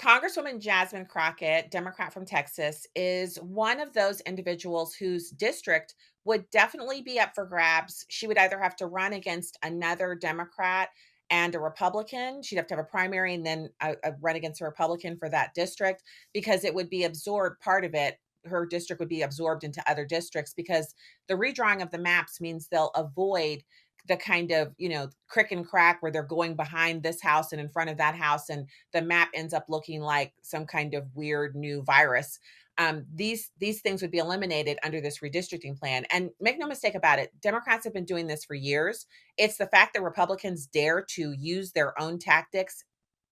Congresswoman Jasmine Crockett, Democrat from Texas, is one of those individuals whose district would definitely be up for grabs. She would either have to run against another Democrat and a Republican. She'd have to have a primary and then a run against a Republican for that district because it would be absorbed. Part of it, her district would be absorbed into other districts because the redrawing of the maps means they'll avoid the kind of, crick and crack where they're going behind this house and in front of that house and the map ends up looking like some kind of weird new virus. These things would be eliminated under this redistricting plan. And make no mistake about it, Democrats have been doing this for years. It's the fact that Republicans dare to use their own tactics.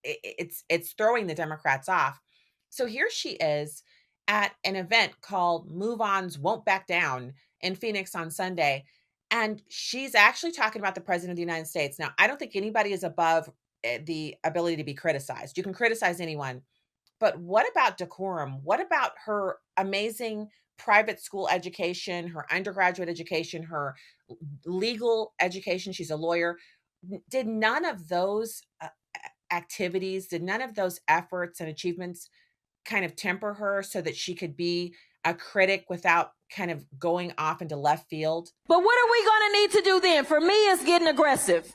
It's throwing the Democrats off. So here she is at an event called Move Ons Won't Back Down in Phoenix on Sunday. And she's actually talking about the president of the United States. Now, I don't think anybody is above the ability to be criticized. You can criticize anyone. But what about decorum? What about her amazing private school education, her undergraduate education, her legal education? She's a lawyer. Did none of those activities, did none of those efforts and achievements kind of temper her so that she could be a critic without kind of going off into left field? But what are we going to need to do then? For me, it's getting aggressive.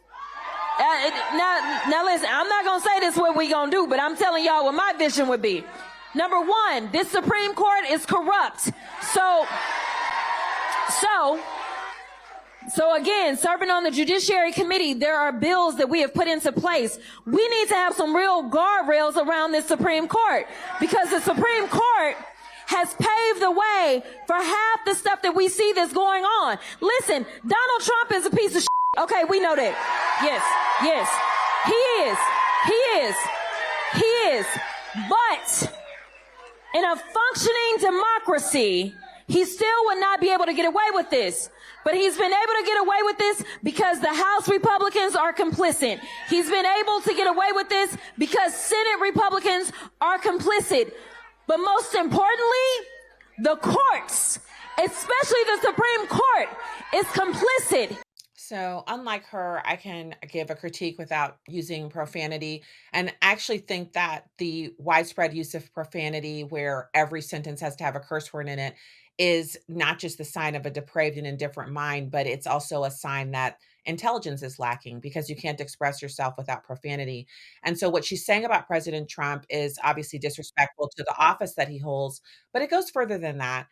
Now listen, I'm not going to say this is what we going to do, but I'm telling y'all what my vision would be. Number one, this Supreme Court is corrupt. So again, serving on the Judiciary Committee, there are bills that we have put into place. We need to have some real guardrails around this Supreme Court because the Supreme Court has paved the way for half the stuff that we see that's going on. Listen, Donald Trump is a piece of shit. Okay, we know that. Yes, he is. But in a functioning democracy, he still would not be able to get away with this. But he's been able to get away with this because the House Republicans are complicit. He's been able to get away with this because Senate Republicans are complicit. But most importantly, the courts, especially the Supreme Court, is complicit. So unlike her, I can give a critique without using profanity and actually think that the widespread use of profanity where every sentence has to have a curse word in it is not just the sign of a depraved and indifferent mind, but it's also a sign that intelligence is lacking because you can't express yourself without profanity. And so what she's saying about President Trump is obviously disrespectful to the office that he holds, but it goes further than that.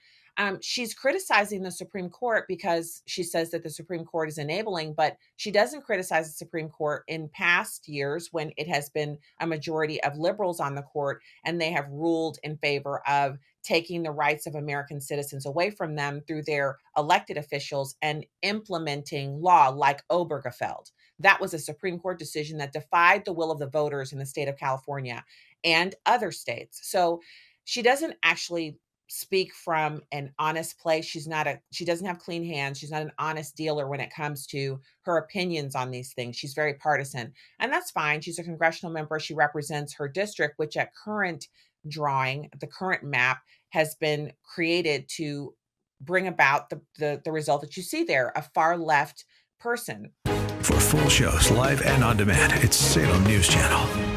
She's criticizing the Supreme Court because she says that the Supreme Court is enabling, but she doesn't criticize the Supreme Court in past years when it has been a majority of liberals on the court and they have ruled in favor of taking the rights of American citizens away from them through their elected officials and implementing law like Obergefell. That was a Supreme Court decision that defied the will of the voters in the state of California and other states. So she doesn't actually speak from an honest place. She doesn't have clean hands. She's not an honest dealer when it comes to her opinions on these things. She's very partisan, and that's fine. She's a congressional member. She represents her district, which at current drawing, the current map has been created to bring about the result that you see there, a far left person. For full shows, live and on demand, it's Salem News Channel.